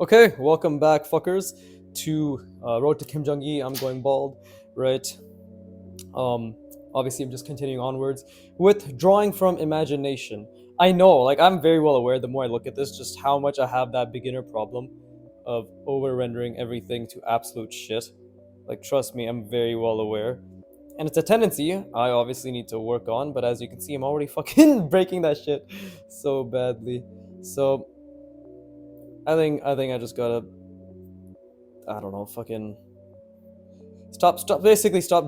Okay, welcome back, fuckers, to Road to Kim Jong Il. I'm going bald, right? Um, Obviously, I'm just continuing onwards with drawing from imagination. I know, like, I'm very well aware the more I look at this, just how much I have that beginner problem of over rendering everything to absolute shit. Like, trust me, I'm very well aware. And it's a tendency I obviously need to work on, but as you can see, I'm already fucking breaking that shit so badly. So, I think I just gotta, I don't know, fucking stop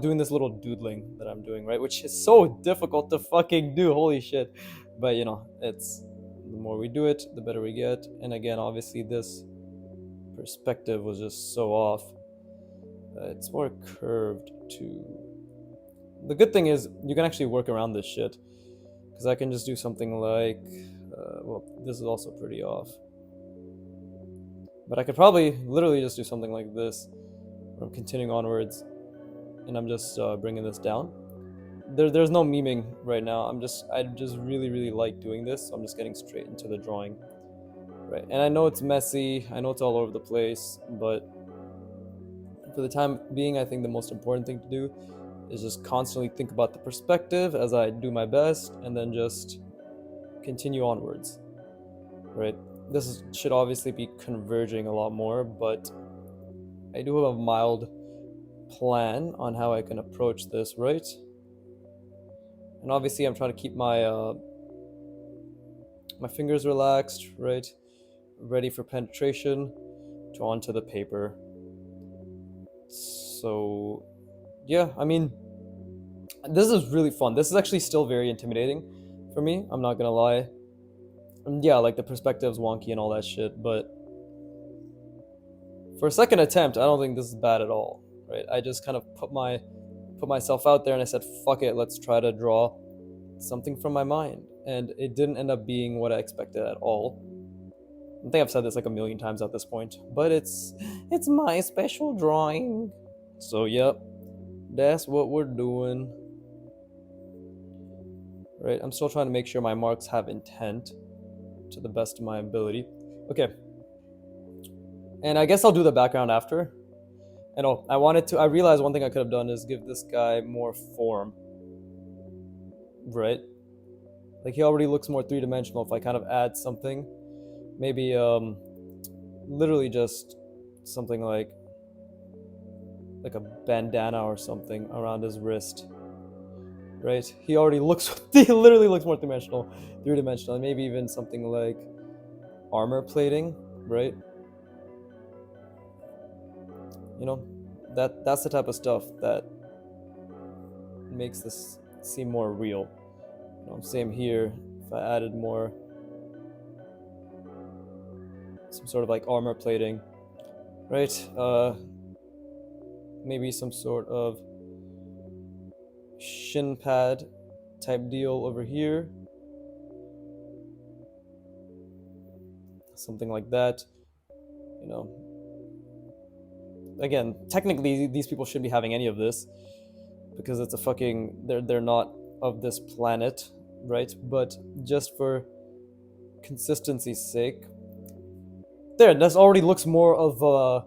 doing this little doodling that I'm doing, right? Which is so difficult to fucking do. Holy shit. But it's the more we do it, the better we get. And again, obviously this perspective was just so off. It's more curved to the good thing is you can actually work around this shit because I can just do something like well, this is also pretty off, but I could probably literally just do something like this where I'm continuing onwards and I'm just bringing this down. There's no memeing right now. I just really like doing this, so I'm just getting straight into the drawing, right? And I know it's messy, I know it's all over the place, but for the time being, I think the most important thing to do is just constantly think about the perspective as I do my best, and then just continue onwards, right? Should obviously be converging a lot more, but I do have a mild plan on how I can approach this, right? And obviously, I'm trying to keep my fingers relaxed, right? Ready for penetration to onto the paper. So, yeah, I mean, this is really fun. This is actually still very intimidating for me. I'm not gonna lie. And yeah, like the perspective's wonky and all that shit, but for a second attempt, I don't think this is bad at all, right? I just kind of put myself out there and I said, "Fuck it, let's try to draw something from my mind." And it didn't end up being what I expected at all. I think I've said this like a million times at this point, but it's my special drawing. So yep, that's what we're doing. Right? I'm still trying to make sure my marks have intent to the best of my ability. Okay. And I guess I'll do the background after. And I realized one thing I could have done is give this guy more form. Right? Like he already looks more three-dimensional if I kind of add something. Maybe literally just something like a bandana or something around his wrist. Right? He literally looks more three-dimensional, and maybe even something like armor plating, right? You know, that's the type of stuff that makes this seem more real. Same here. If I added more, some sort of like armor plating, right? Maybe some sort of shin pad type deal over here, something like that. You know, again, technically these people shouldn't be having any of this because it's a fucking they're not of this planet, right? But just for consistency's sake, there, this already looks more of a,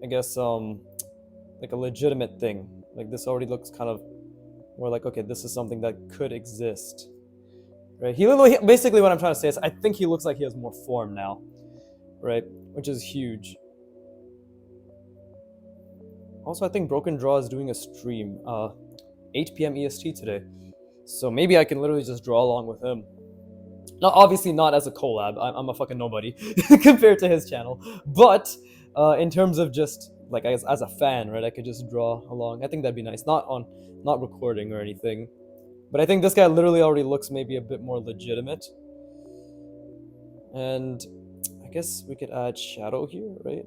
I guess, like a legitimate thing. Like this already looks kind of more like, okay, this is something that could exist, right? Basically what I'm trying to say is I think he looks like he has more form now, right? Which is huge. Also, I think Broken Draw is doing a stream, 8 p.m. EST today, so maybe I can literally just draw along with him. Not obviously not as a collab. I'm a fucking nobody compared to his channel, but in terms of just like as a fan, right? I could just draw along. I think that'd be nice. Not recording or anything, but I think this guy literally already looks maybe a bit more legitimate. And I guess we could add shadow here, right?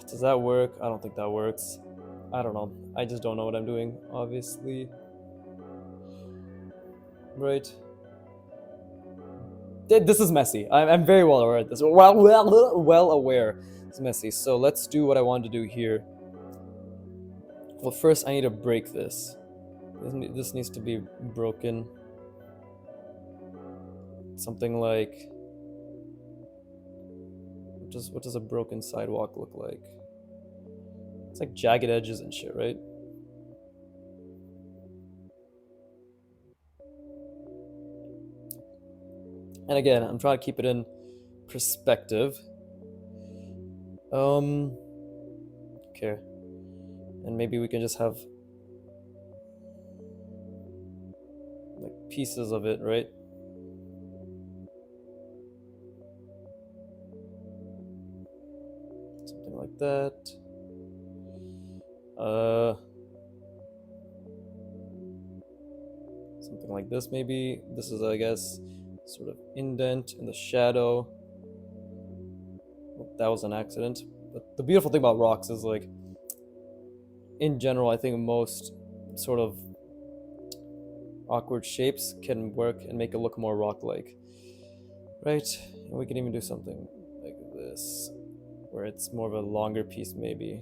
Does that work? I don't think that works. I don't know. I just don't know what I'm doing, obviously. Right. This is messy. I'm very well aware of this. Well aware it's messy. So let's do what I wanted to do here. Well, first I need to break this. This needs to be broken. Something like, what does a broken sidewalk look like? It's like jagged edges and shit, right? And again, I'm trying to keep it in perspective. Okay. And maybe we can just have like pieces of it, right? Something like that. Something like this maybe. This is, I guess, sort of indent in the shadow. Well, that was an accident. But the beautiful thing about rocks is, like, in general, I think most sort of awkward shapes can work and make it look more rock-like, right? And we can even do something like this, where it's more of a longer piece maybe.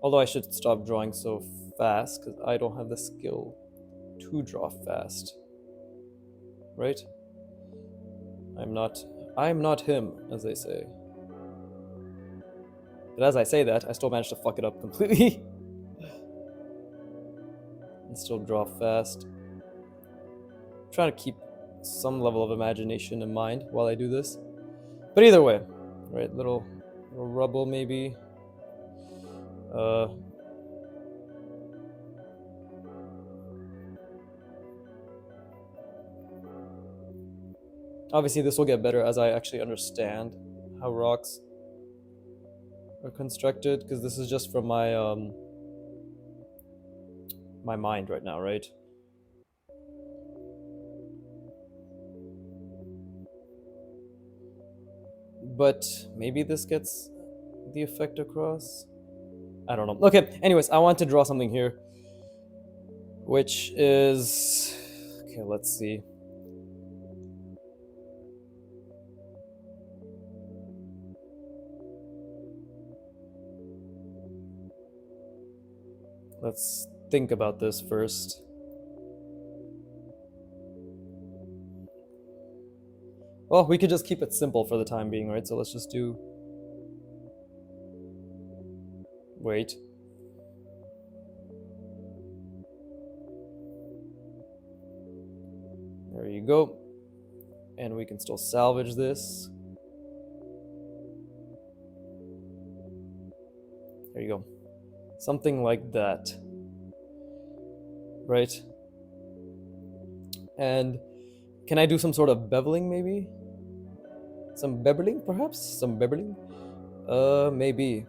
Although I should stop drawing so fast because I don't have the skill to draw fast, right? I'm not him, as they say. But as I say that, I still managed to fuck it up completely. And still draw fast. I'm trying to keep some level of imagination in mind while I do this. But either way, right, little rubble maybe. Obviously this will get better as I actually understand how rocks are constructed, because this is just from my my mind right now, right? But maybe this gets the effect across. I don't know. Okay, anyways, I want to draw something here, which is, okay, let's see. Let's think about this first. Well, we could just keep it simple for the time being, right? So let's just do... Wait. There you go. And we can still salvage this. There you go. Something like that. Right? And can I do some sort of beveling, maybe? Some beveling, perhaps? Some beveling? Maybe.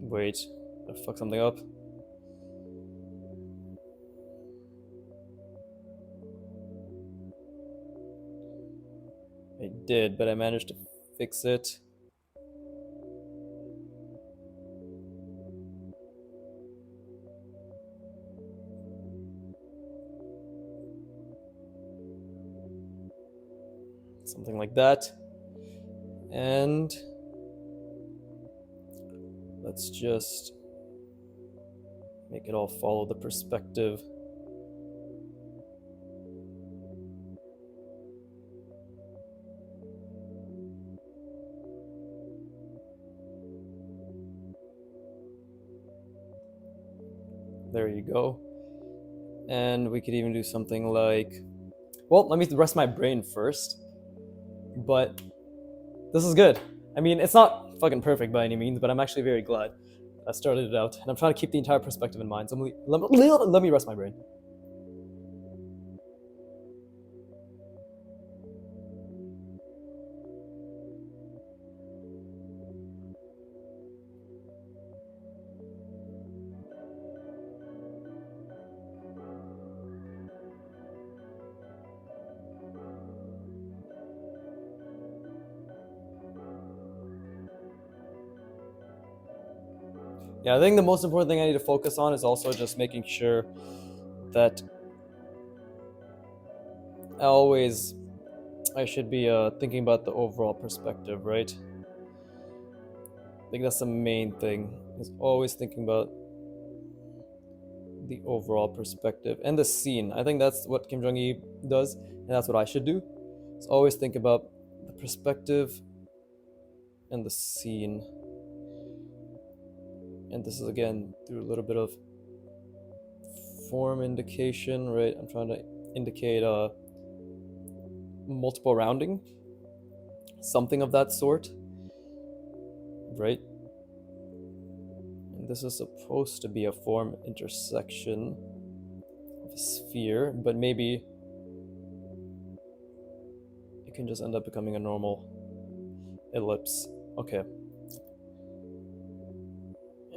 Wait, I fucked something up. I did, but I managed to fix it. Something like that. And let's just make it all follow the perspective. There you go. And we could even do something like, well, let me rest my brain first. But this is good. I mean, it's not fucking perfect by any means, but I'm actually very glad I started it out. And I'm trying to keep the entire perspective in mind. So let me rest my brain. Yeah, I think the most important thing I need to focus on is also just making sure that I should be thinking about the overall perspective, right? I think that's the main thing, is always thinking about the overall perspective and the scene. I think that's what Kim Jong-il does, and that's what I should do. Is always think about the perspective and the scene. And this is again through a little bit of form indication, right? I'm trying to indicate multiple rounding, something of that sort, right? And this is supposed to be a form intersection of a sphere, but maybe it can just end up becoming a normal ellipse. Okay.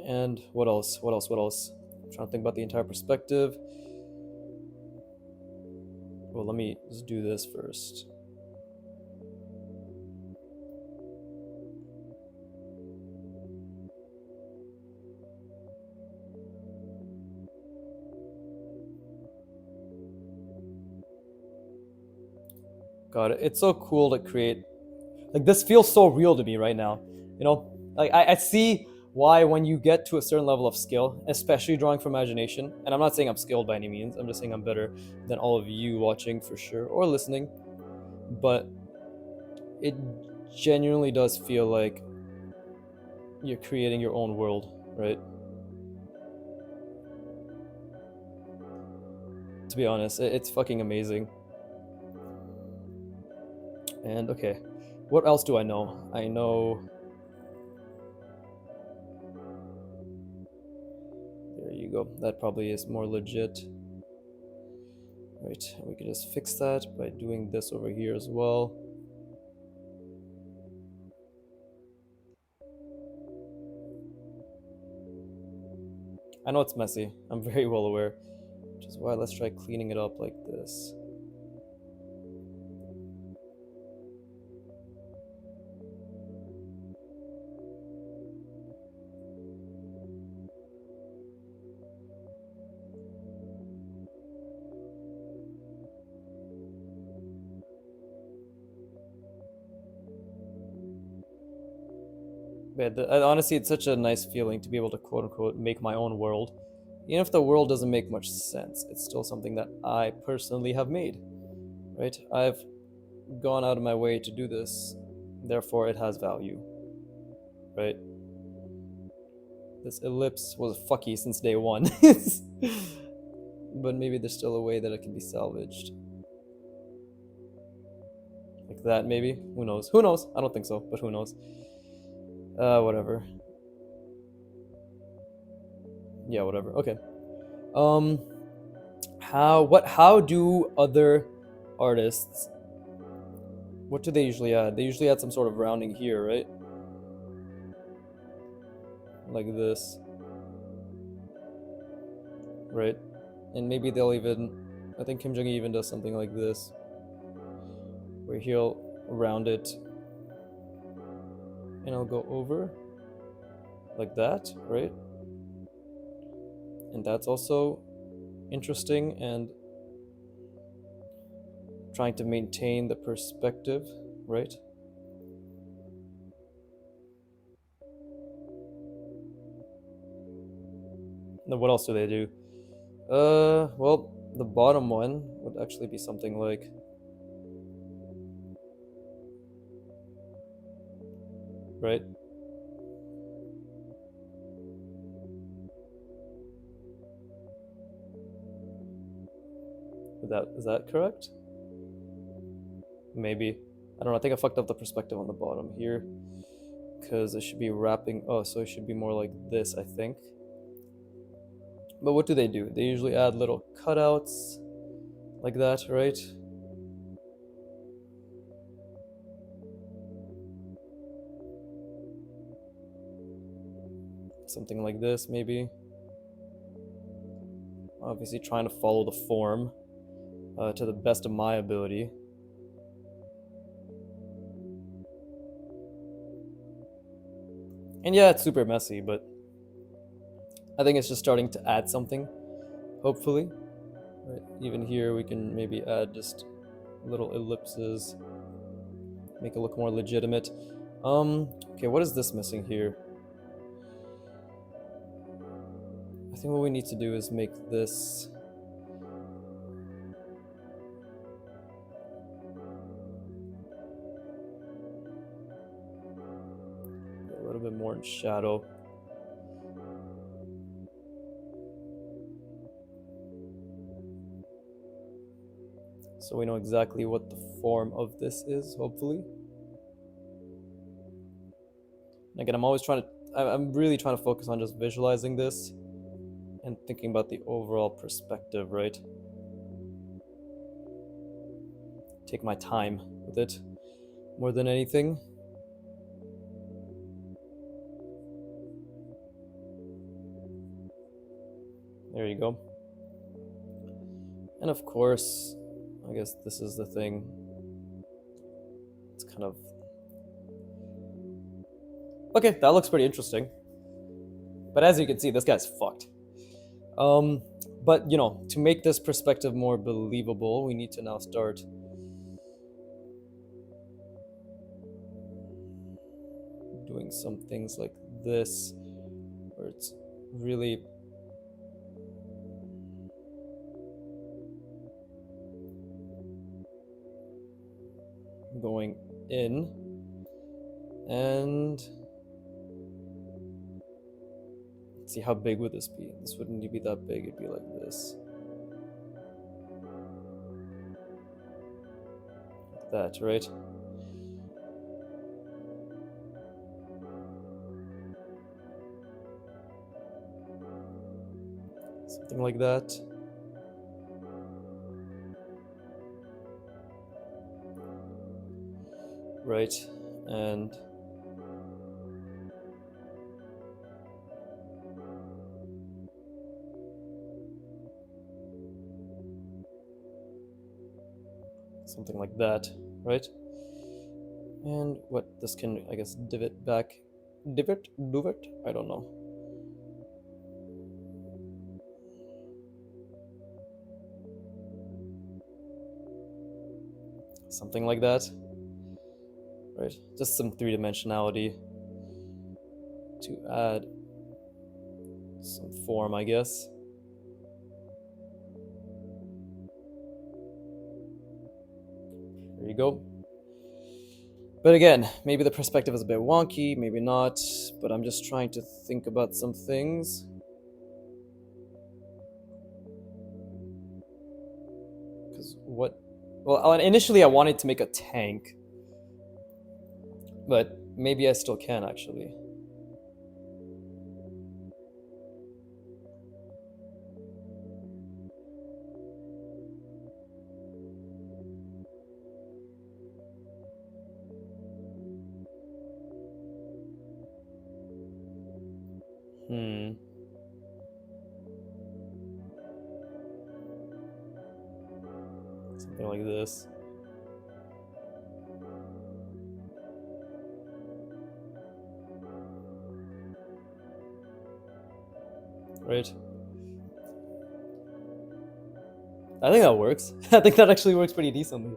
And what else? What else? What else? I'm trying to think about the entire perspective. Well, let me just do this first. God, it's so cool to create. Like, this feels so real to me right now. You know, like I see why when you get to a certain level of skill, especially drawing from imagination, and I'm not saying I'm skilled by any means, I'm just saying I'm better than all of you watching for sure, or listening, but it genuinely does feel like you're creating your own world, right? To be honest, it's fucking amazing. And okay, what else do I know? I know. There you go. That probably is more legit. Right, we can just fix that by doing this over here as well. I know it's messy, I'm very well aware, which is why let's try cleaning it up like this. But honestly, it's such a nice feeling to be able to quote unquote make my own world. Even if the world doesn't make much sense, it's still something that I personally have made. Right? I've gone out of my way to do this, therefore it has value. Right? This ellipse was fucky since day one. But maybe there's still a way that it can be salvaged. Like that, maybe? Who knows? Who knows? I don't think so, but who knows? Whatever. Yeah, whatever. Okay. Um, how do other artists, what do they usually add? They usually add some sort of rounding here, right? Like this. Right? And maybe they'll even, I think Kim Jong-il even does something like this, where he'll round it and I'll go over like that, right? And that's also interesting and trying to maintain the perspective, right? Then what else do they do? Well, the bottom one would actually be something like, right? Is that correct? Maybe. I don't know. I think I fucked up the perspective on the bottom here, because it should be wrapping. Oh, so it should be more like this, I think. But what do? They usually add little cutouts like that, right? Something like this, maybe. Obviously, trying to follow the form to the best of my ability. And yeah, it's super messy, but I think it's just starting to add something, hopefully. Right, even here we can maybe add just little ellipses, make it look more legitimate. Okay, what is this missing here? I think what we need to do is make this a little bit more in shadow. So we know exactly what the form of this is, hopefully. And again, I'm really trying to focus on just visualizing this and thinking about the overall perspective, right? Take my time with it more than anything. There you go. And of course, I guess this is the thing. It's kind of... Okay, that looks pretty interesting. But as you can see, this guy's fucked. But, you know, to make this perspective more believable, we need to now start doing some things like this, where it's really going in, and let's see, how big would this be? This wouldn't be that big, it'd be like this. Like that, right? Something like that. Right, and something like that, right? And what this can, I guess, divot back, divot, I don't know. Something like that, right? Just some three-dimensionality to add some form, I guess. There you go. But again, maybe the perspective is a bit wonky, maybe not, but I'm just trying to think about some things. Because what... Well, initially I wanted to make a tank, but maybe I still can, actually. Something like this. Right? I think that works. I think that actually works pretty decently.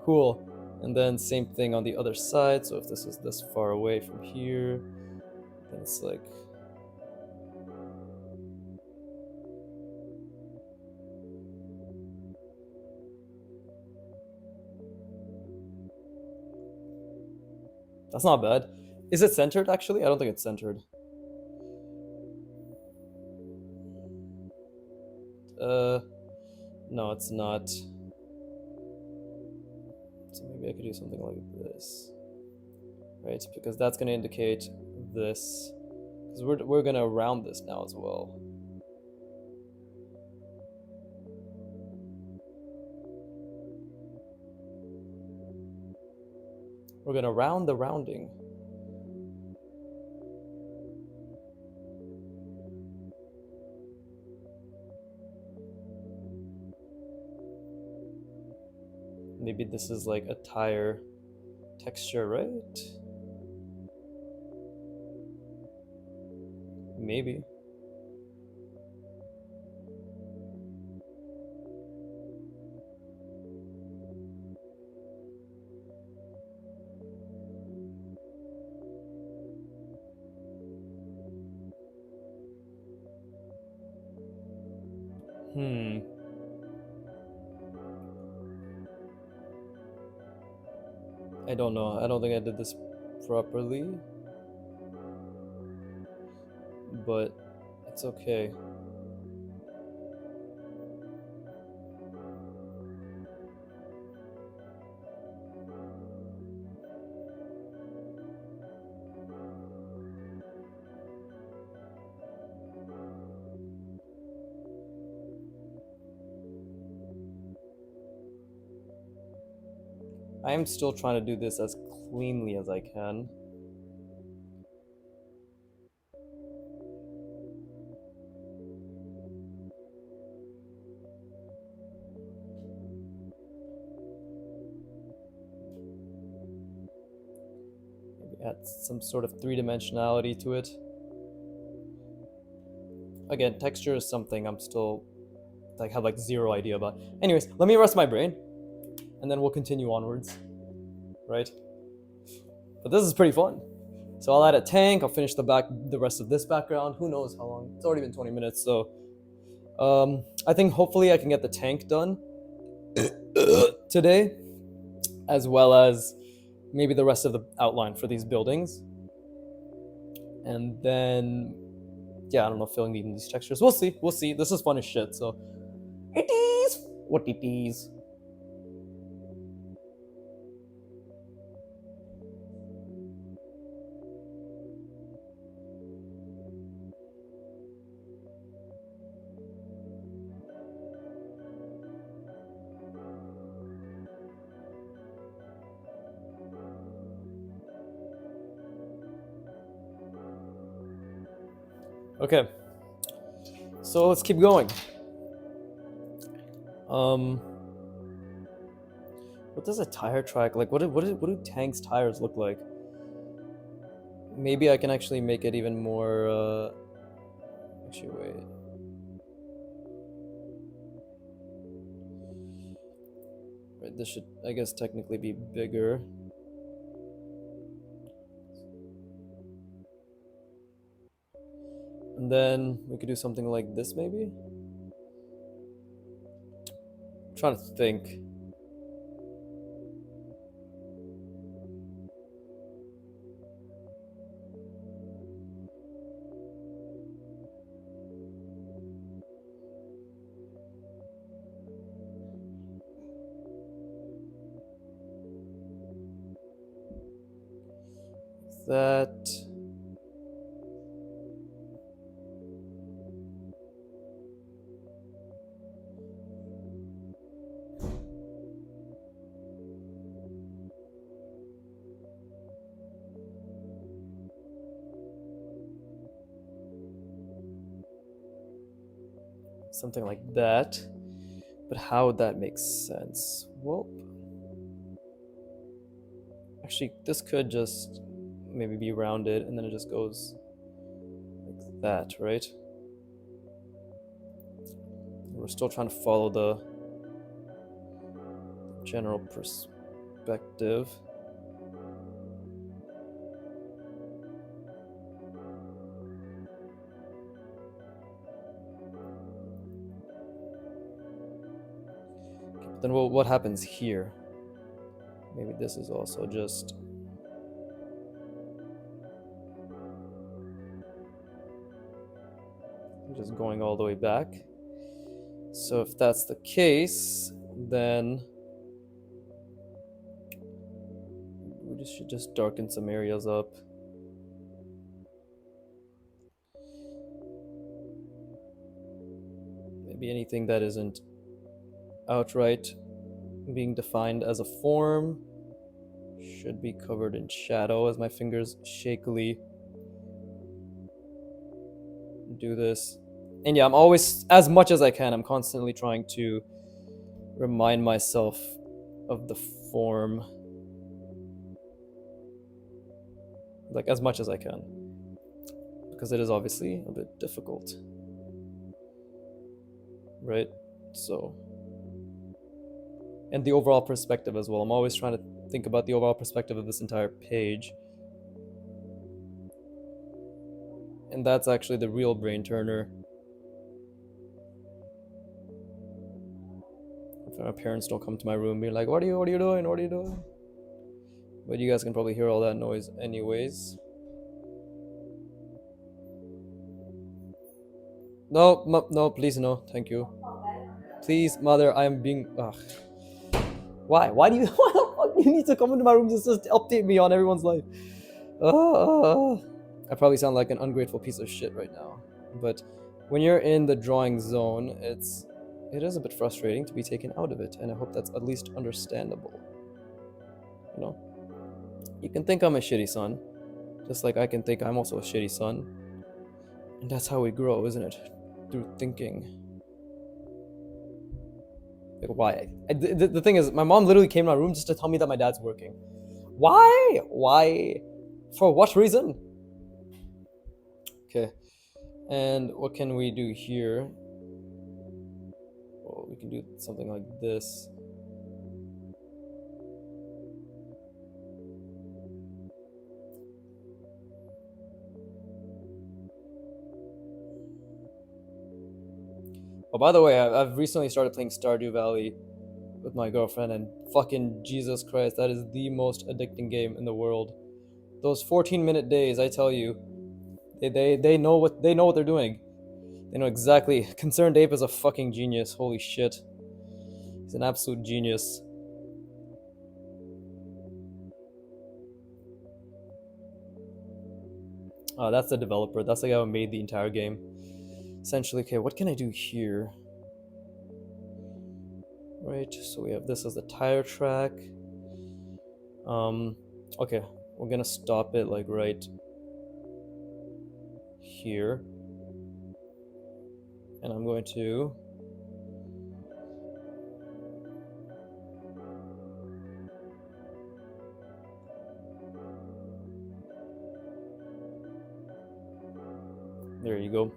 Cool. And then same thing on the other side. So if this is this far away from here, then it's like... That's not bad. Is it centered, actually? I don't think it's centered. No, it's not. So maybe I could do something like this. Right? Because that's going to indicate this. Because we're going to round this now as well. We're going to round the rounding. Maybe this is like a tire texture, right? Maybe. Hmm. I don't know. I don't think I did this properly, but it's okay. I am still trying to do this as cleanly as I can. Maybe add some sort of three-dimensionality to it. Again, texture is something I'm still like have like zero idea about. Anyways, let me rest my brain, and then we'll continue onwards, right? But this is pretty fun. So I'll add a tank. I'll finish the rest of this background. Who knows how long? It's already been 20 minutes, so I think hopefully I can get the tank done today, as well as maybe the rest of the outline for these buildings, and then yeah, I don't know, filling in these textures. We'll see. We'll see. This is fun as shit. So it is what it is. Okay, so let's keep going. What does a tire track like? What do tanks' tires look like? Maybe I can actually make it even more. Actually, wait. Right, this should, I guess, technically be bigger. And then we could do something like this, maybe? I'm trying to think. That. Something like that. But how would that make sense? Well, actually, this could just maybe be rounded and then it just goes like that, right? We're still trying to follow the general perspective. Then what happens here? Maybe this is also just going all the way back. So if that's the case, then we should just darken some areas up. Maybe anything that isn't outright being defined as a form should be covered in shadow, as my fingers shakily do this. And yeah, I'm always, as much as I can, I'm constantly trying to remind myself of the form, like as much as I can, because it is obviously a bit difficult, right? So, and the overall perspective as well. I'm always trying to think about the overall perspective of this entire page. And that's actually the real brain turner. My parents don't come to my room and be like, what are you doing? What are you doing? But you guys can probably hear all that noise anyways. No, no, please, no, thank you. Please, mother, I am being. Ugh. Why? Why do you? Why the fuck do you need to come into my room just to update me on everyone's life? I probably sound like an ungrateful piece of shit right now. But when you're in the drawing zone, it is a bit frustrating to be taken out of it, and I hope that's at least understandable. You know, you can think I'm a shitty son, just like I can think I'm also a shitty son, and that's how we grow, isn't it? Through thinking. Like, why? The thing is, my mom literally came to my room just to tell me that my dad's working. Why? Why? For what reason? Okay. And what can we do here? Well, we can do something like this. Oh, by the way, I've recently started playing Stardew Valley with my girlfriend, and fucking Jesus Christ, that is the most addicting game in the world. Those 14-minute days, I tell you, they know what they're doing. They know exactly. Concerned Ape is a fucking genius. Holy shit, he's an absolute genius. That's the developer. That's the guy who made the entire game. Essentially, okay, what can I do here? Right, so we have this as the tire track. Okay, we're gonna stop it like right here. And I'm going to there you go.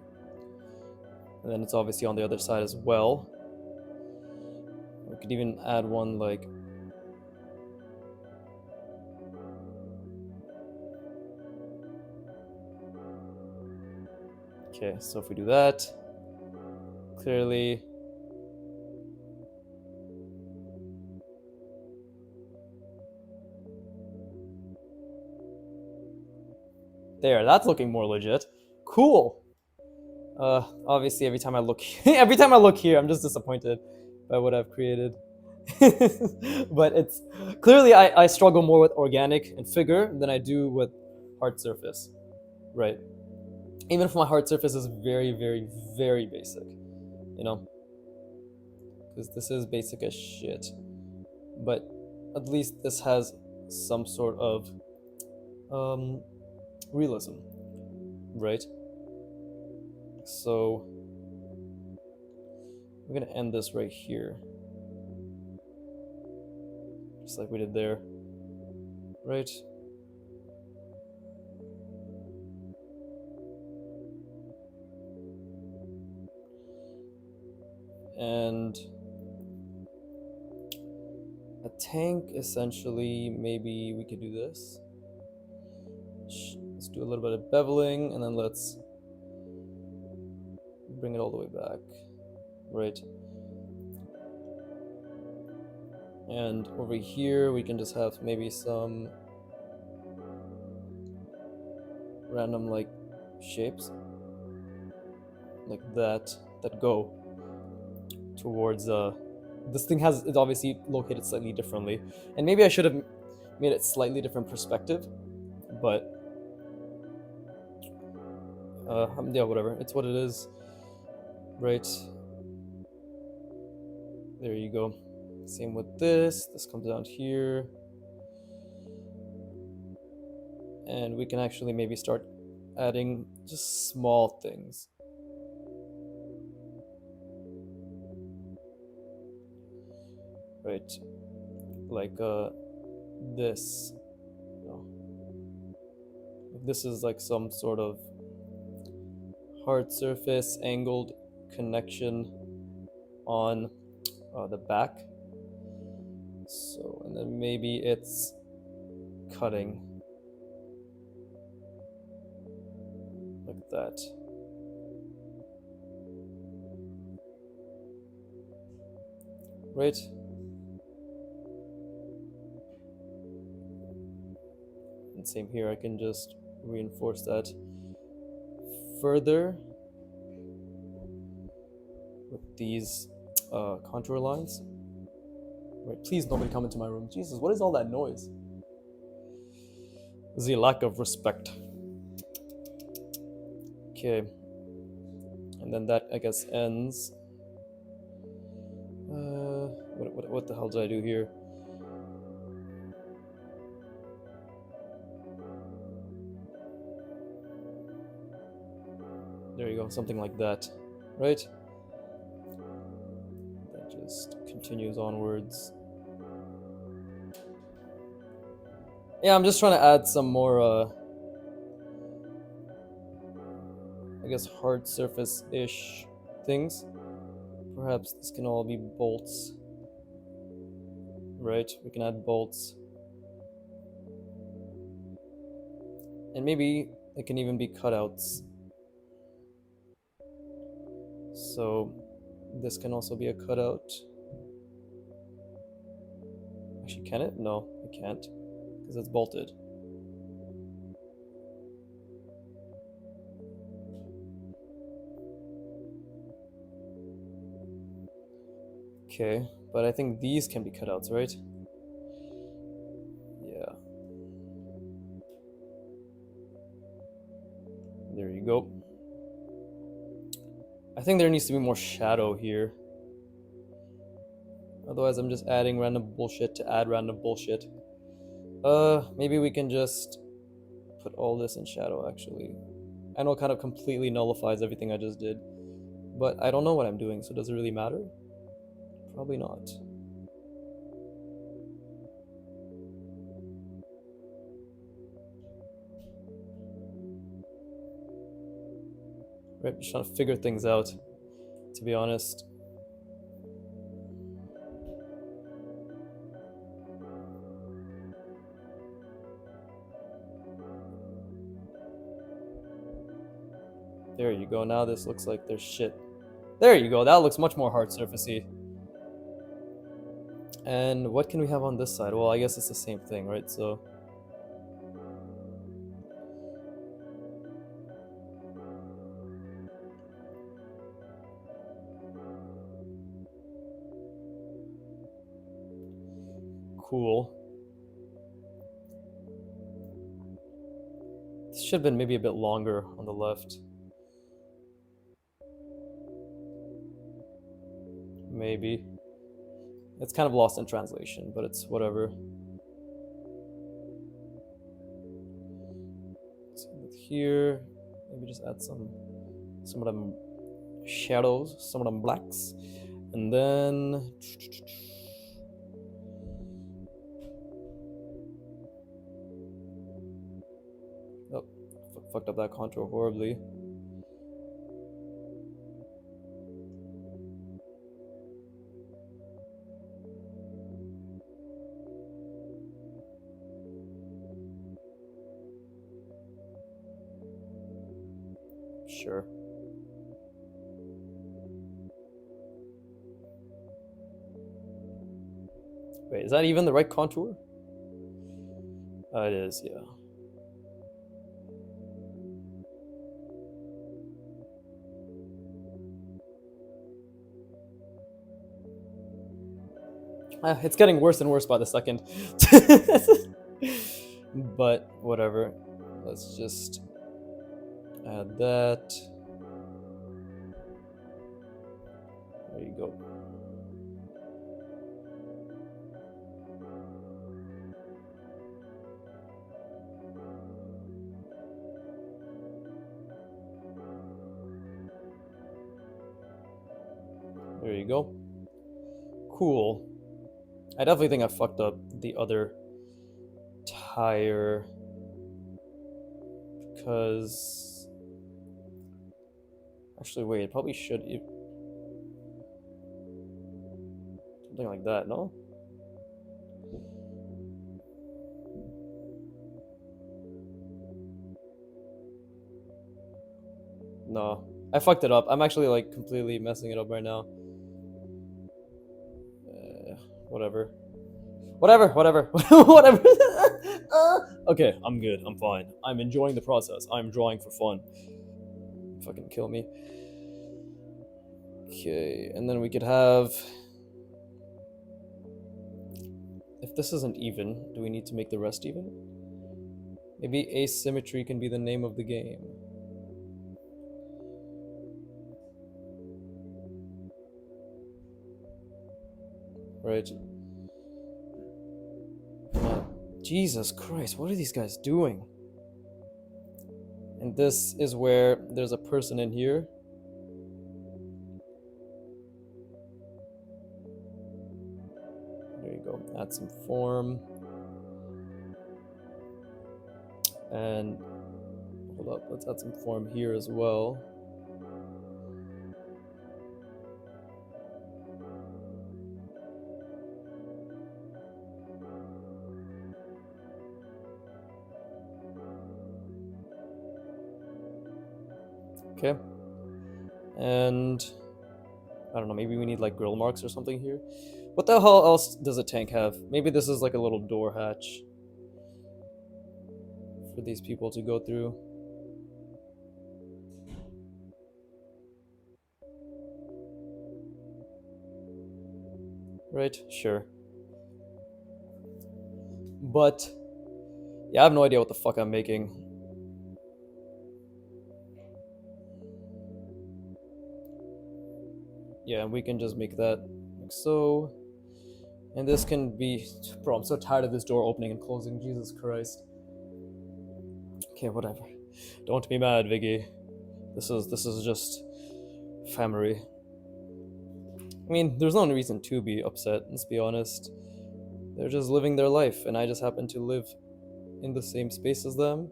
And then it's obviously on the other side as well. We could even add one like okay, so if we do that, clearly there, that's looking more legit. Cool. Obviously every time I look every time I look here, I'm just disappointed by what I've created. But it's clearly I struggle more with organic and figure than I do with hard surface. Right. Even if my hard surface is very, very, very basic, you know? Because this is basic as shit. But at least this has some sort of realism, right? So we're gonna end this right here, just like we did there, right? And a tank, essentially, maybe we could do this. Let's do a little bit of beveling, and then let's bring it all the way back, right? And over here, we can just have maybe some random like shapes like that go towards this thing has it's obviously located slightly differently, and maybe I should have made it slightly different perspective, but yeah, whatever, it's what it is, right? There you go. Same with this comes down here, and we can actually maybe start adding just small things. Right, like this, you know, this is like some sort of hard surface angled connection on the back. So, and then maybe it's cutting like that. right? And same here, I can just reinforce that further with these contour lines. Right, please nobody come into my room. Jesus, what is all that noise? The lack of respect. Okay. And then that, I guess, ends. What the hell did I do here? There you go, something like that, right? That just continues onwards. Yeah, I'm just trying to add some more, I guess, hard surface-ish things. Perhaps this can all be bolts, right? We can add bolts. And maybe it can even be cutouts. So this can also be a cutout. Actually, can it? No, it can't, because it's bolted. Okay, but I think these can be cutouts, right? Yeah. There you go. I think there needs to be more shadow here. Otherwise, I'm just adding random bullshit to add random bullshit. Maybe we can just put all this in shadow, actually. I know it kind of completely nullifies everything I just did, but I don't know what I'm doing, so does it really matter? Probably not. Right, just trying to figure things out, to be honest. There you go, now this looks like there's shit. There you go, that looks much more hard surfacey. And what can we have on this side? Well, I guess it's the same thing, right? So cool. This should have been maybe a bit longer on the left. Maybe. It's kind of lost in translation, but it's whatever. So here, maybe just add some of them shadows, some of them blacks, and then oh, fucked up that contour horribly. Sure. Wait, is that even the right contour? It is, yeah. It's getting worse and worse by the second. But whatever. Let's just add that. There you go. There you go. Cool. I definitely think I fucked up the other tire because actually wait, it probably should something like that, no? No, I fucked it up. I'm actually like completely messing it up right now. Whatever. Whatever. Whatever. Okay, I'm good. I'm fine. I'm enjoying the process. I'm drawing for fun. Fucking kill me. Okay, and then we could have. If this isn't even, do we need to make the rest even? Maybe asymmetry can be the name of the game. Right. Jesus Christ, what are these guys doing? And this is where there's a person in here. There you go. Add some form. And hold up, let's add some form here as well. Okay. And I don't know, maybe we need like grill marks or something here. What the hell else does a tank have? Maybe this is like a little door hatch for these people to go through. Right? Sure. But yeah, I have no idea what the fuck I'm making. Yeah, we can just make that like so. And this can be... Bro, I'm so tired of this door opening and closing. Jesus Christ. Okay, whatever. Don't be mad, Viggy. This is just family. I mean, there's no reason to be upset, let's be honest. They're just living their life, and I just happen to live in the same space as them.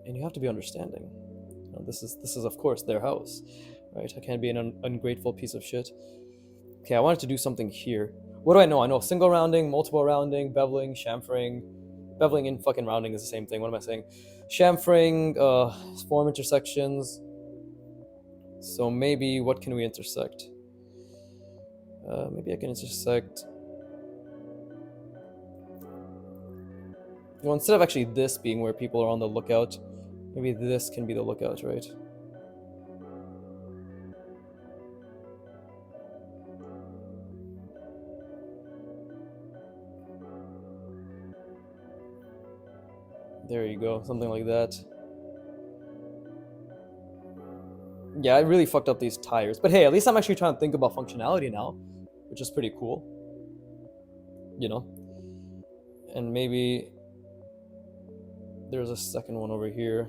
And you have to be understanding. You know, this is of course their house, right? I can't be an ungrateful piece of shit. Okay, I wanted to do something here. What do I know? I know single rounding, multiple rounding, beveling, chamfering. Beveling and fucking rounding is the same thing. What am I saying? Chamfering, form intersections. So maybe what can we intersect? Maybe I can intersect. Well, instead of actually this being where people are on the lookout, maybe this can be the lookout, right? There you go, something like that. Yeah, I really fucked up these tires. But hey, at least I'm actually trying to think about functionality now, which is pretty cool. You know? And maybe there's a second one over here.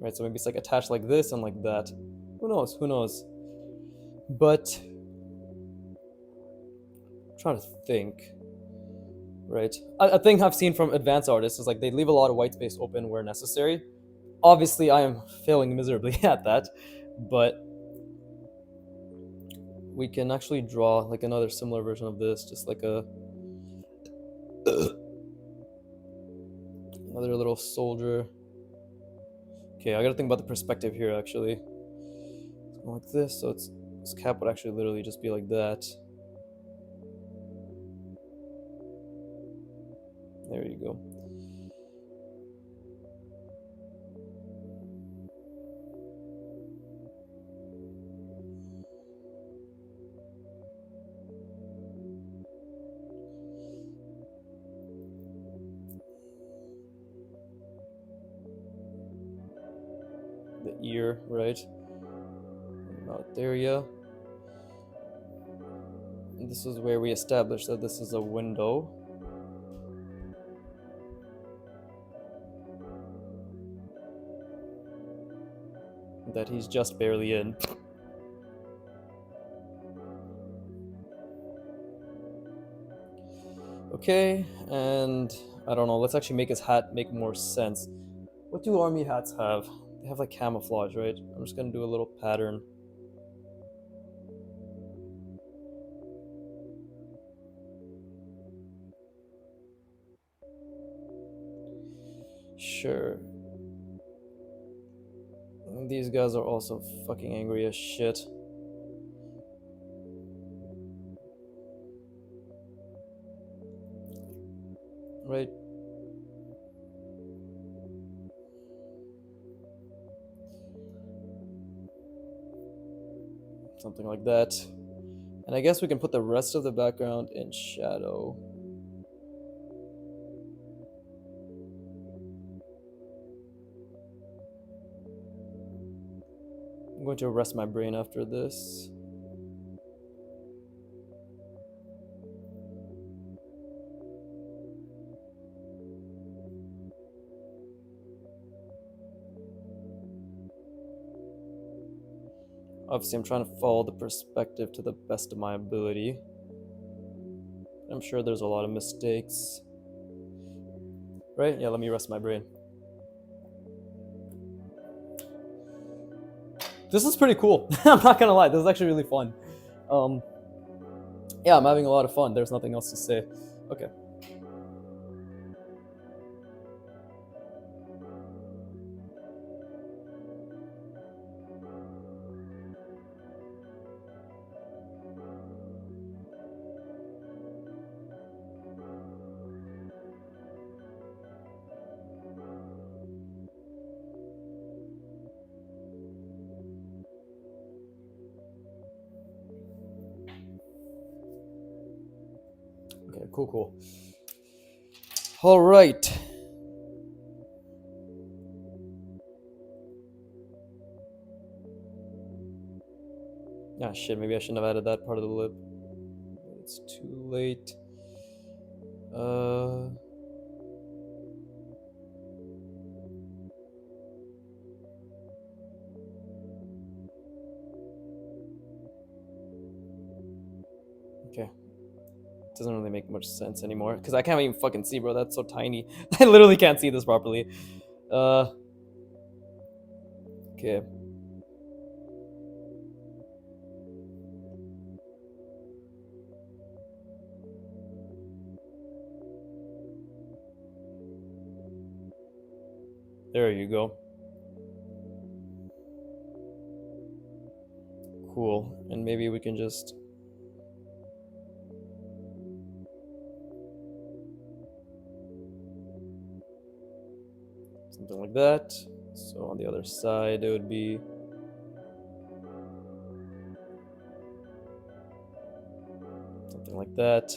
Right, so maybe it's like attached like this and like that. Who knows? Who knows? But I'm trying to think. Right. A thing I've seen from advanced artists is like they leave a lot of white space open where necessary. Obviously, I am failing miserably at that, but we can actually draw like another similar version of this, just like a another little soldier. Okay, I gotta think about the perspective here actually. Something like this, so this cap would actually literally just be like that. There you go. The ear, right? Not there yet. And this is where we establish that this is a window. That he's just barely in. Okay, and I don't know, let's actually make his hat make more sense. What do army hats have? They have like camouflage, right? I'm just gonna do a little pattern. Sure. These guys are also fucking angry as shit. Right? Something like that. And I guess we can put the rest of the background in shadow. I'm going to rest my brain after this. Obviously, I'm trying to follow the perspective to the best of my ability. I'm sure there's a lot of mistakes. Right? Yeah, let me rest my brain. This is pretty cool. I'm not gonna lie, this is actually really fun. Yeah, I'm having a lot of fun. There's nothing else to say. Okay. Okay, cool. All right. Ah, shit, maybe I shouldn't have added that part of the lip. It's too late. Okay. Doesn't really make much sense anymore because I can't even fucking see, bro. That's so tiny. I literally can't see this properly. Okay. There you go. Cool. And maybe we can just... something like that. So on the other side, it would be... something like that.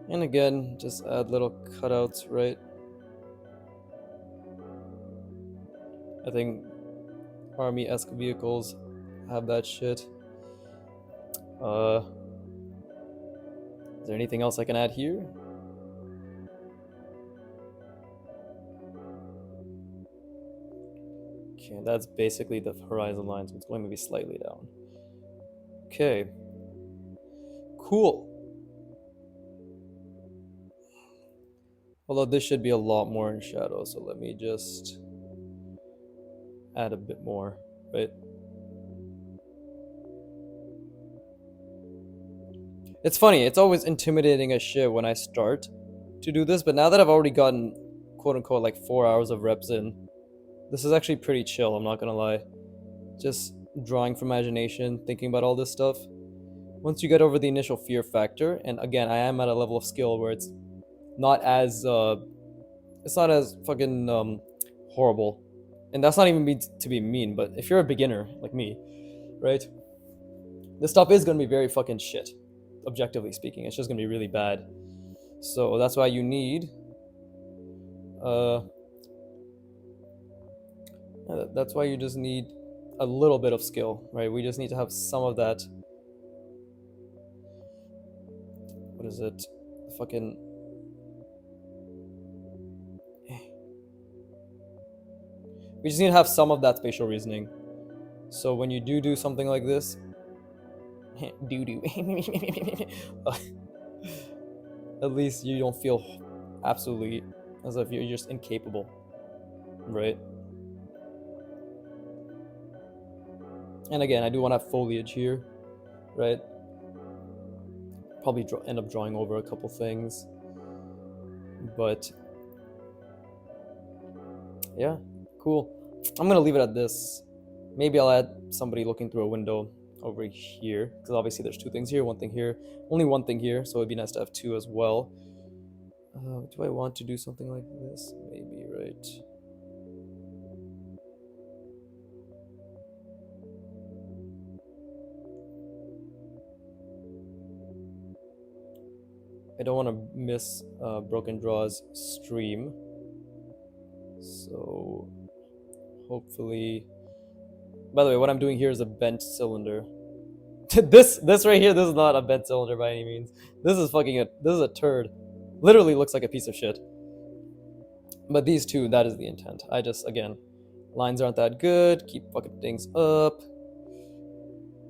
And again, just add little cutouts, right? I think army-esque vehicles have that shit. Is there anything else I can add here? Okay, that's basically the horizon line, so it's going to be slightly down. Okay. Cool. Although this should be a lot more in shadow, so let me just add a bit more, right? It's funny, it's always intimidating as shit when I start to do this, but now that I've already gotten quote-unquote like 4 hours of reps in, this is actually pretty chill, I'm not gonna lie. Just drawing from imagination, thinking about all this stuff. Once you get over the initial fear factor, and again, I am at a level of skill where it's not as fucking horrible. And that's not even to be mean, but if you're a beginner like me, right? This stuff is gonna be very fucking shit. Objectively speaking, it's just gonna be really bad. So that's why you need that's why you just need a little bit of skill, right? We just need to have some of that. What is it? Fucking... we just need to have some of that spatial reasoning. So when you do something like this, doo-doo, at least you don't feel absolutely as if you're just incapable, right? And again, I do want to have foliage here, right? Probably end up drawing over a couple things, but yeah, cool. I'm gonna leave it at this. Maybe I'll add somebody looking through a window over here, because obviously there's two things here, one thing here, only one thing here, so it'd be nice to have two as well. Do I want to do something like this? Maybe, right? I don't want to miss Broken Draw's stream, so hopefully. By the way, what I'm doing here is a bent cylinder. This right here, this is not a bent cylinder by any means. This is a turd. Literally looks like a piece of shit. But these two, that is the intent. I just, again, lines aren't that good. Keep fucking things up.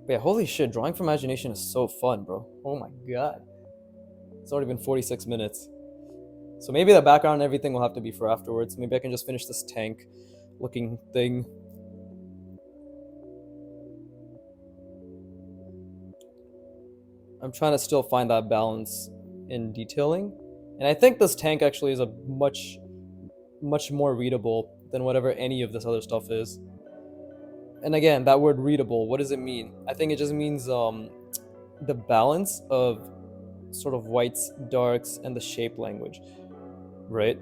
But yeah, holy shit, drawing from imagination is so fun, bro. Oh my god. It's already been 46 minutes. So maybe the background and everything will have to be for afterwards. Maybe I can just finish this tank looking thing. I'm trying to still find that balance in detailing. And I think this tank actually is a much more readable than whatever any of this other stuff is. And again, that word readable, what does it mean? I think it just means the balance of sort of whites, darks, and the shape language, right?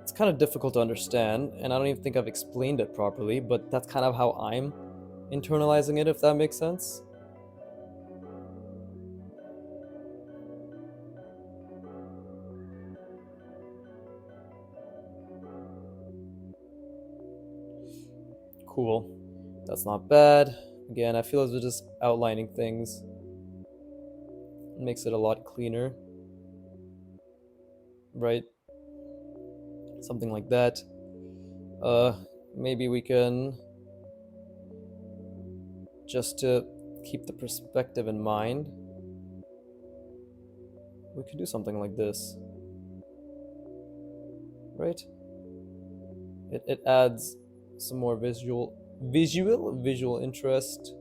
It's kind of difficult to understand, and I don't even think I've explained it properly, but that's kind of how I'm internalizing it, if that makes sense. Cool. That's not bad. Again, I feel as we're just outlining things. It makes it a lot cleaner. Right? Something like that. Maybe we can, just to keep the perspective in mind, we could do something like this. Right? It adds some more visual interest.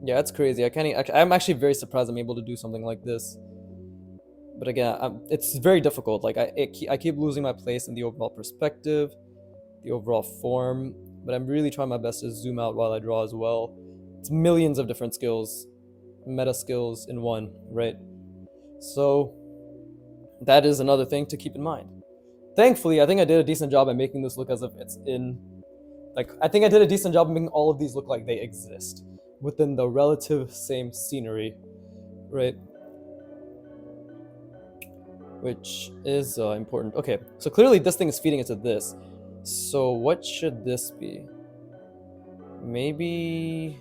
Yeah, it's crazy. I'm actually very surprised I'm able to do something like this. But again, it's very difficult. Like I keep losing my place in the overall perspective, the overall form. But I'm really trying my best to zoom out while I draw as well. It's millions of different skills, meta skills in one, right? So that is another thing to keep in mind. Thankfully, I think I did a decent job at making this look as if it's in. Like, I think I did a decent job of making all of these look like they exist within the relative same scenery, right? Which is important. Okay, so clearly this thing is feeding into this. So what should this be? Maybe...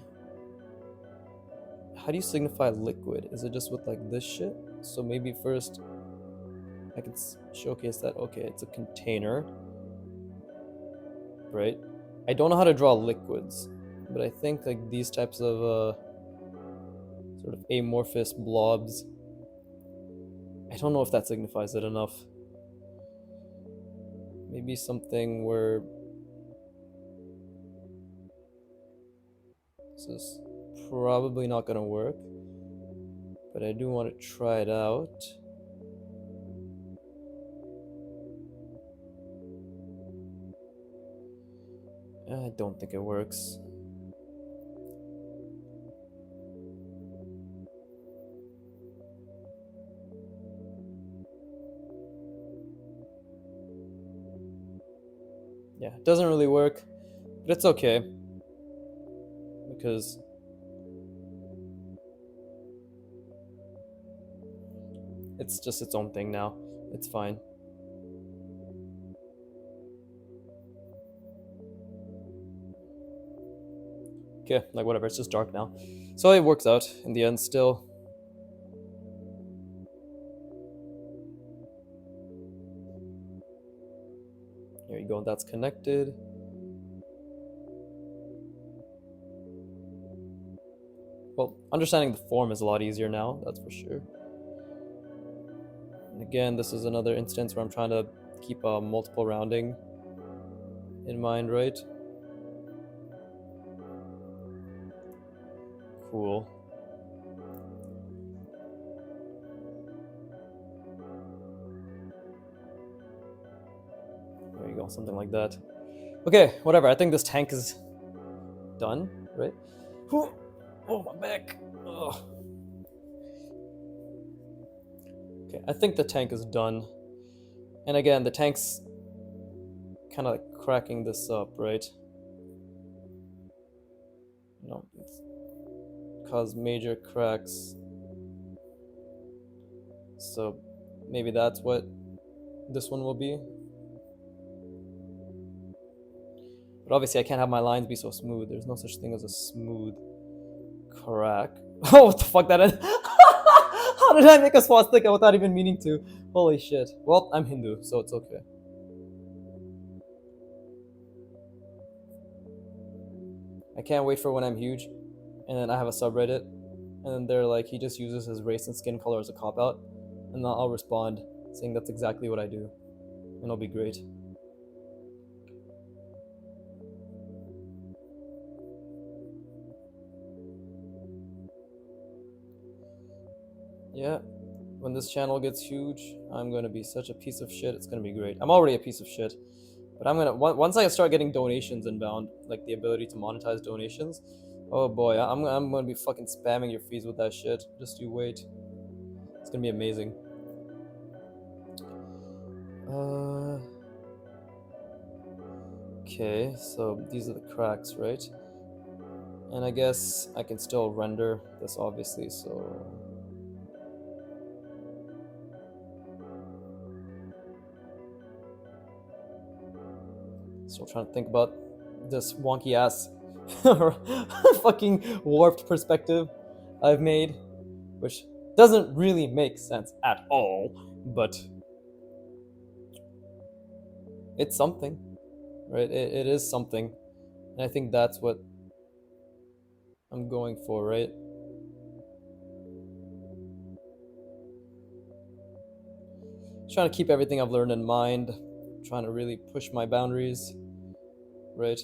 How do you signify liquid? Is it just with like this shit? So maybe first I can showcase that. Okay, it's a container, right? I don't know how to draw liquids, but I think like these types of sort of amorphous blobs, I don't know if that signifies it enough. Maybe something where this is probably not gonna work, but I do want to try it out. I don't think it works. Yeah, it doesn't really work, but it's okay, because it's just its own thing now. It's fine. Okay, like whatever, it's just dark now. So it works out in the end still. Here you go, that's connected. Well, understanding the form is a lot easier now, that's for sure. And again, this is another instance where I'm trying to keep multiple rounding in mind, right? Cool. go, something like that. Okay, whatever. I think this tank is done, right? Oh, my back. Ugh. Okay, I think the tank is done. And again, the tank's kind of like cracking this up, right? You know, it's caused major cracks. So maybe that's what this one will be. But obviously I can't have my lines be so smooth. There's no such thing as a smooth crack. Oh, what the fuck that is? How did I make a swastika without even meaning to? Holy shit. Well, I'm Hindu, so it's okay. I can't wait for when I'm huge, and then I have a subreddit, and then they're like, he just uses his race and skin color as a cop-out, and then I'll respond saying that's exactly what I do, and it'll be great. Yeah, when this channel gets huge, I'm gonna be such a piece of shit. It's gonna be great. I'm already a piece of shit, but I'm gonna once I start getting donations inbound, like the ability to monetize donations. Oh boy, I'm gonna be fucking spamming your feeds with that shit. Just you wait. It's gonna be amazing. Okay, so these are the cracks, right? And I guess I can still render this, obviously, so... Still trying to think about this wonky ass fucking warped perspective I've made, which doesn't really make sense at all, but it's something, right? It is something, and I think that's what I'm going for, right? Trying to keep everything I've learned in mind, trying to really push my boundaries, right?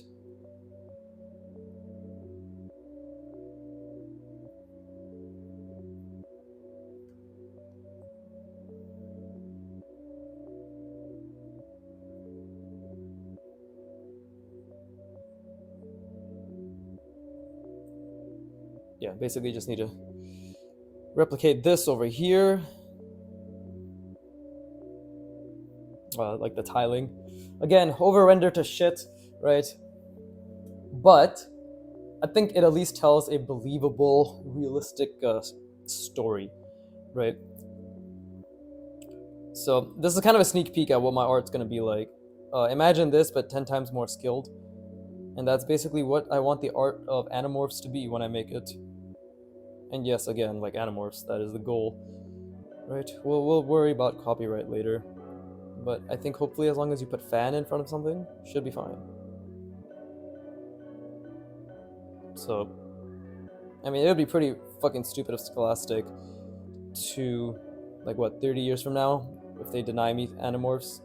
Yeah, basically just need to replicate this over here. Like the tiling. Again, over-render to shit, right? But I think it at least tells a believable, realistic story, right? So this is kind of a sneak peek at what my art's going to be like. Imagine this, but 10 times more skilled. And that's basically what I want the art of Animorphs to be when I make it. And yes, again, like Animorphs, that is the goal. Right? We'll worry about copyright later. But I think hopefully as long as you put fan in front of something, should be fine. So, I mean, it would be pretty fucking stupid of Scholastic to, like, what, 30 years from now, if they deny me Animorphs,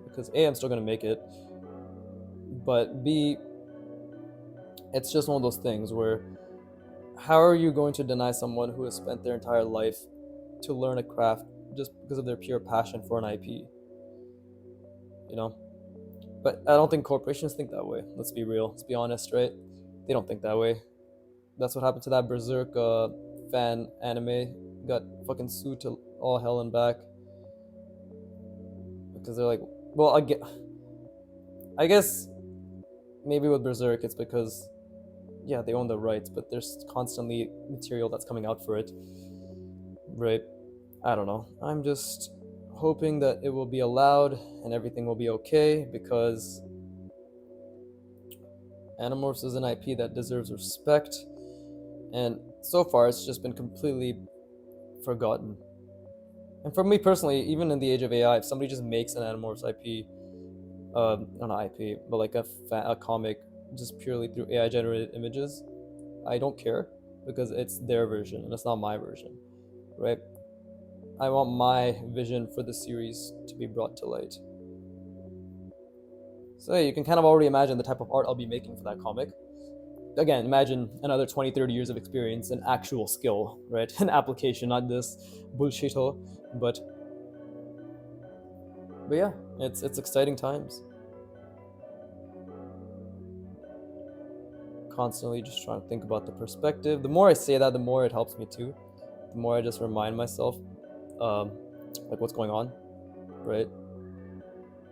because A, I'm still gonna make it, but B, it's just one of those things where, how are you going to deny someone who has spent their entire life to learn a craft just because of their pure passion for an IP? You know? But I don't think corporations think that way. Let's be real. Let's be honest, right? They don't think that way. That's what happened to that Berserk fan anime. Got fucking sued to all hell and back. Because they're like, well, I guess maybe with Berserk it's because, yeah, they own the rights, but there's constantly material that's coming out for it. Right? I don't know. I'm just hoping that it will be allowed and everything will be okay, because Animorphs is an IP that deserves respect, and so far it's just been completely forgotten. And for me personally, even in the age of AI, if somebody just makes an Animorphs IP, not IP, but like a comic just purely through AI generated images, I don't care, because it's their version and it's not my version, right? I want my vision for the series to be brought to light. So yeah, you can kind of already imagine the type of art I'll be making for that comic. Again, imagine another 20-30 years of experience and actual skill, right? An application, not this bullshit. But yeah, it's exciting times. constantly just trying to think about the perspective. The more I say that, the more it helps me too. The more I just remind myself, like what's going on, right?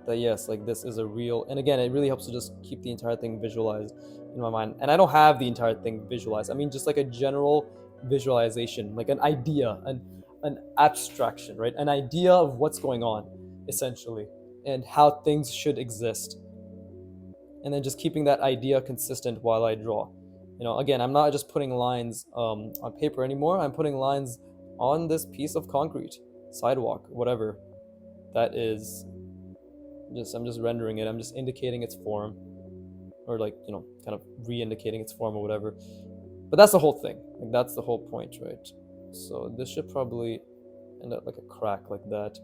That yes, like this is a real, and again, it really helps to just keep the entire thing visualized in my mind. And I don't have the entire thing visualized. I mean, just like a general visualization, like an idea, an abstraction, right? An idea of what's going on, essentially, and how things should exist. And then just keeping that idea consistent while I draw. You know, again, I'm not just putting lines on paper anymore. I'm putting lines on this piece of concrete, sidewalk, whatever that is. I'm just rendering it. I'm just indicating its form, or like, you know, kind of re-indicating its form or whatever. But that's the whole thing. Like that's the whole point, right? So this should probably end up like a crack like that.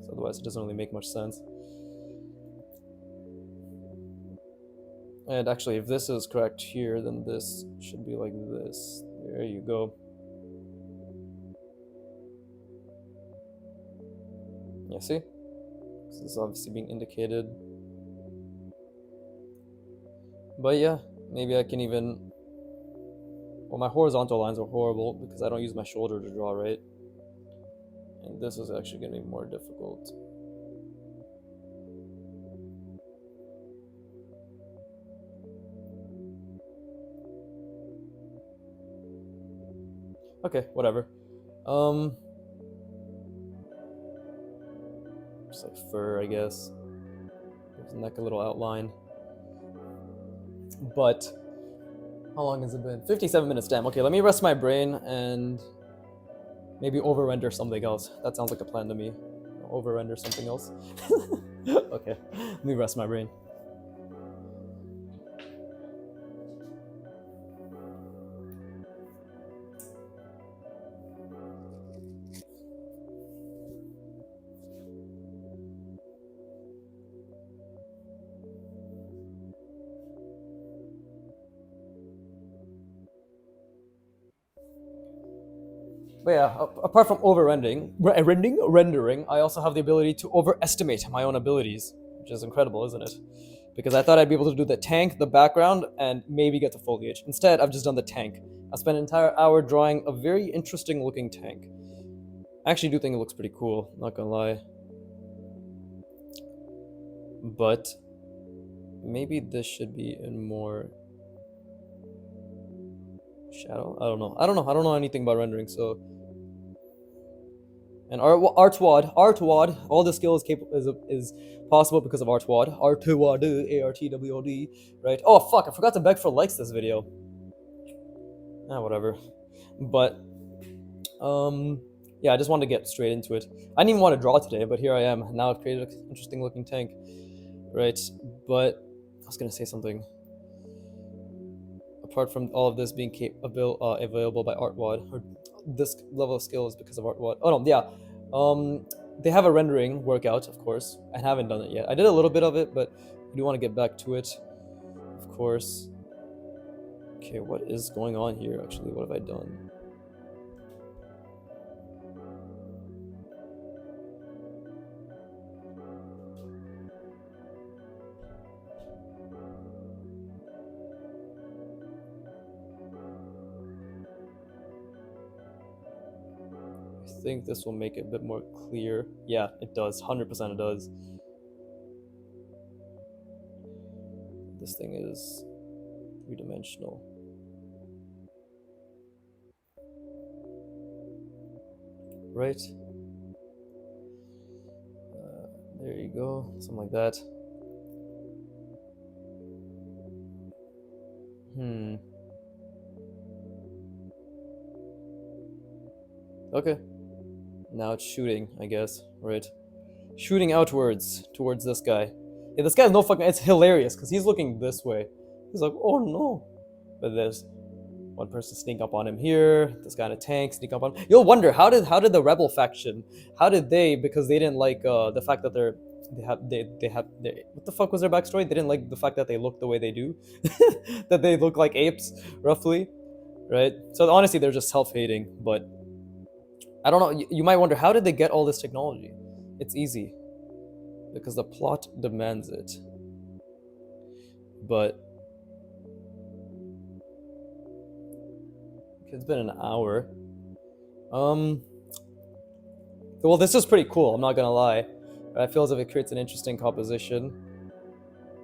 So otherwise, it doesn't really make much sense. And actually, if this is correct here, then this should be like this. There you go. Yeah, see? This is obviously being indicated. But yeah, maybe I can even... Well, my horizontal lines are horrible because I don't use my shoulder to draw, right? And this is actually going to be more difficult. Okay, whatever. Just like fur, I guess. Gives the neck a little outline. But how long has it been? 57 minutes, damn. Okay, let me rest my brain and maybe over-render something else. That sounds like a plan to me. Over-render something else. Okay, let me rest my brain. But yeah, apart from rendering, I also have the ability to overestimate my own abilities, which is incredible, isn't it? Because I thought I'd be able to do the tank, the background, and maybe get to foliage. Instead, I've just done the tank. I spent an entire hour drawing a very interesting looking tank. I actually do think it looks pretty cool, not gonna lie. But maybe this should be in more shadow. I don't know. I don't know anything about rendering, so. And Artwad, all the skill is possible because of Artwad. Artwad, ARTWOD, right? Oh fuck, I forgot to beg for likes this video. Ah, whatever. But yeah, I just wanted to get straight into it. I didn't even want to draw today, but here I am. Now I've created an interesting looking tank, right? But I was gonna say something. Apart from all of this being available by Artwad, or this level of skill is because of Artwad. Oh no, yeah. They have a rendering workout, of course. I haven't done it yet. I did a little bit of it, but I do want to get back to it, of course. Okay, what is going on here, actually? What have I done? I think this will make it a bit more clear. Yeah, it does. 100% it does. This thing is three-dimensional. Right? There you go. Something like that. Okay. Now it's shooting, I guess, right? Shooting outwards towards this guy. Yeah, this guy's no fucking... It's hilarious, because he's looking this way. He's like, oh no. But there's one person sneak up on him here. This guy in a tank sneak up on him. You'll wonder, how did the rebel faction, how did they, because they didn't like the fact that what the fuck was their backstory? They didn't like the fact that they look the way they do. That they look like apes, roughly. Right? So honestly, they're just self-hating, but I don't know. You might wonder, how did they get all this technology? It's easy. Because the plot demands it. But It's been an hour. Well, this is pretty cool, I'm not gonna lie. I feel as if it creates an interesting composition.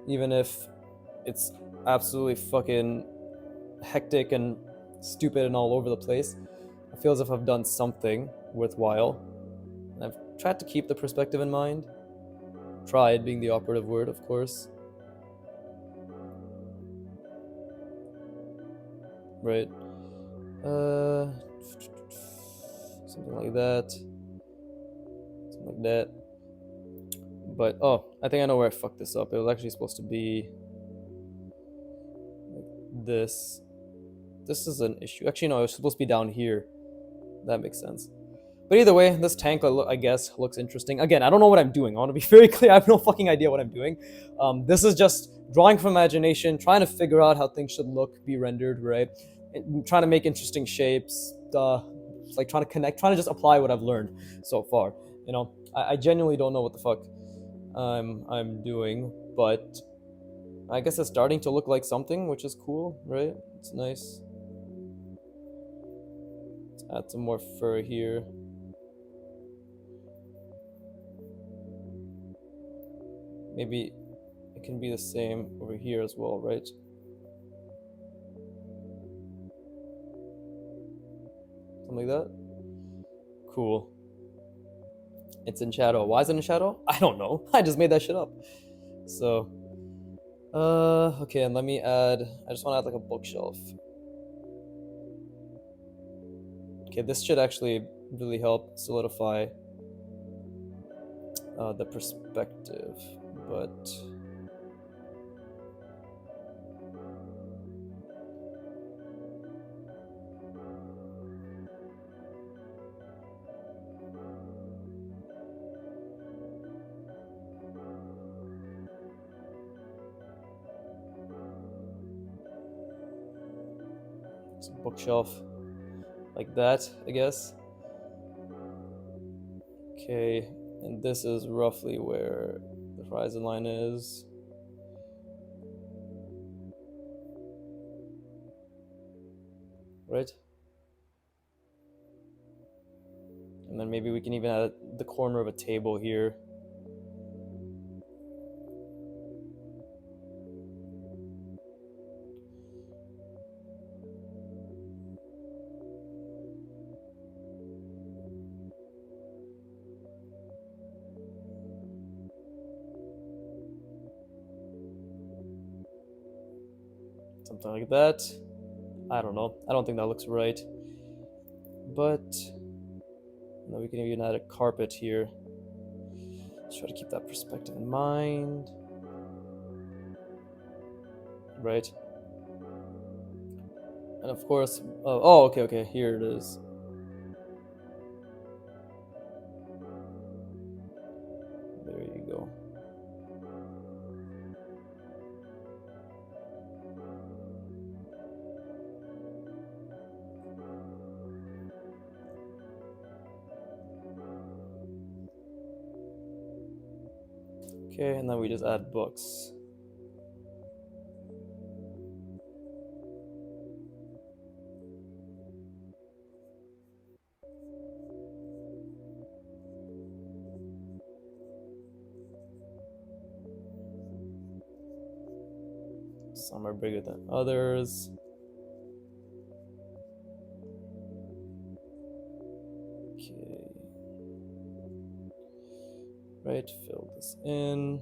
Even if it's absolutely fucking hectic and stupid and all over the place, I feel as if I've done something worthwhile. And I've tried to keep the perspective in mind. Tried being the operative word, of course. Right. Something like that. Something like that. But, oh, I think I know where I fucked this up. It was actually supposed to be like this. This is an issue. Actually, no, it was supposed to be down here. That makes sense. But either way, this tank, I guess, looks interesting. Again, I don't know what I'm doing. I want to be very clear. I have no fucking idea what I'm doing. This is just drawing from imagination, trying to figure out how things should look, be rendered, right? And trying to make interesting shapes. Like trying to connect, trying to just apply what I've learned so far. You know, I genuinely don't know what the fuck I'm doing, but I guess it's starting to look like something, which is cool, right? It's nice. Let's add some more fur here. Maybe it can be the same over here as well, right? Something like that. Cool. It's in shadow. Why is it in shadow? I don't know. I just made that shit up. So, okay, and let me add, I just want to add like a bookshelf. Okay, this should actually really help solidify the perspective, but it's a bookshelf like that, I guess. Okay, and this is roughly where the horizon line is. Right? And then maybe we can even add the corner of a table here. Something like that. I don't know. I don't think that looks right. But then we can even add a carpet here. Let's try to keep that perspective in mind. Right. And of course, oh, okay, here it is. There you go. Okay, and then we just add books. Some are bigger than others. Okay. Right, fill this in.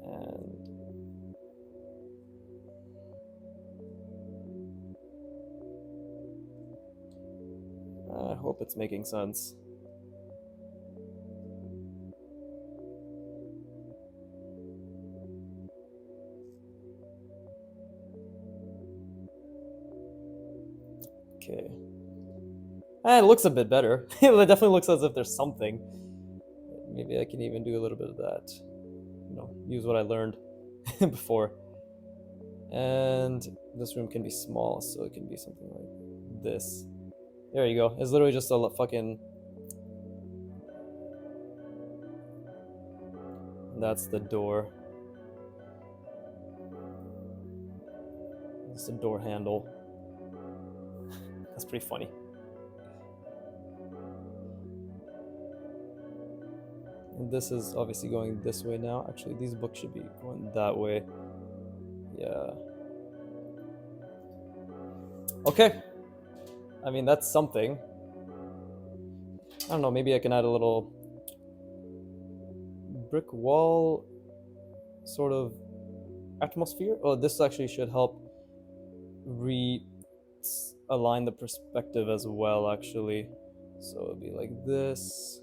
And I hope it's making sense. Okay. And it looks a bit better. It definitely looks as if there's something. Maybe I can even do a little bit of that. You know, use what I learned before. And this room can be small, so it can be something like this. There you go. It's literally just a fucking... That's the door. It's a door handle. That's pretty funny. And this is obviously going this way now. Actually, these books should be going that way. Yeah. Okay. I mean, that's something. I don't know, maybe I can add a little brick wall sort of atmosphere. Oh, this actually should help align the perspective as well, actually. So it'll be like this.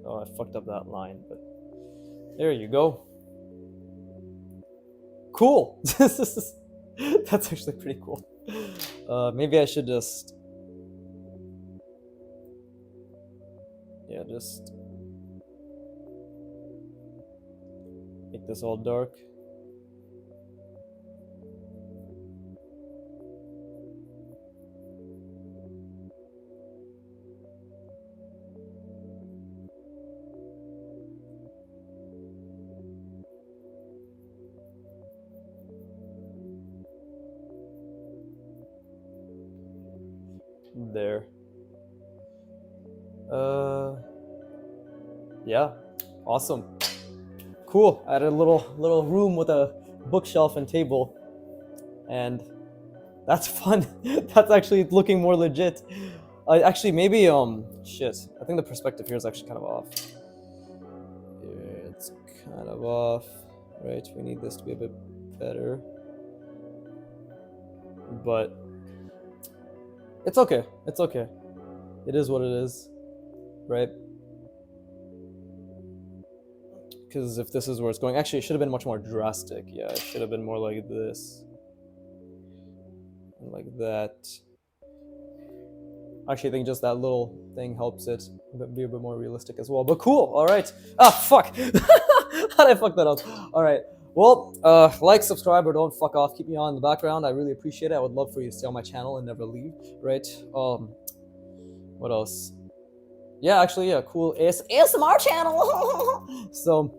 Oh, I fucked up that line, but there you go. Cool. That's actually pretty cool. Maybe I should just make this all dark. There. Yeah, awesome. Cool. I had a little room with a bookshelf and table, and that's fun. That's actually looking more legit. Actually, maybe shit. I think the perspective here is actually kind of off. Yeah, it's kind of off. Right. We need this to be a bit better, but it's okay. It's okay. It is what it is, right? Because if this is where it's going, actually, it should have been much more drastic. Yeah, it should have been more like this, and like that. Actually, I think just that little thing helps it be a bit more realistic as well. But cool. All right. Ah, fuck. How did I fuck that up? All right. Well, like, subscribe, or don't fuck off. Keep me on in the background. I really appreciate it. I would love for you to stay on my channel and never leave. Right. What else? Yeah, actually, yeah, cool ASMR channel. So,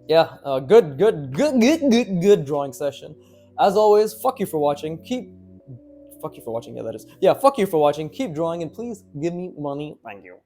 yeah, good drawing session. As always, fuck you for watching. Fuck you for watching. Yeah, that is. Yeah, fuck you for watching. Keep drawing, and please give me money. Thank you.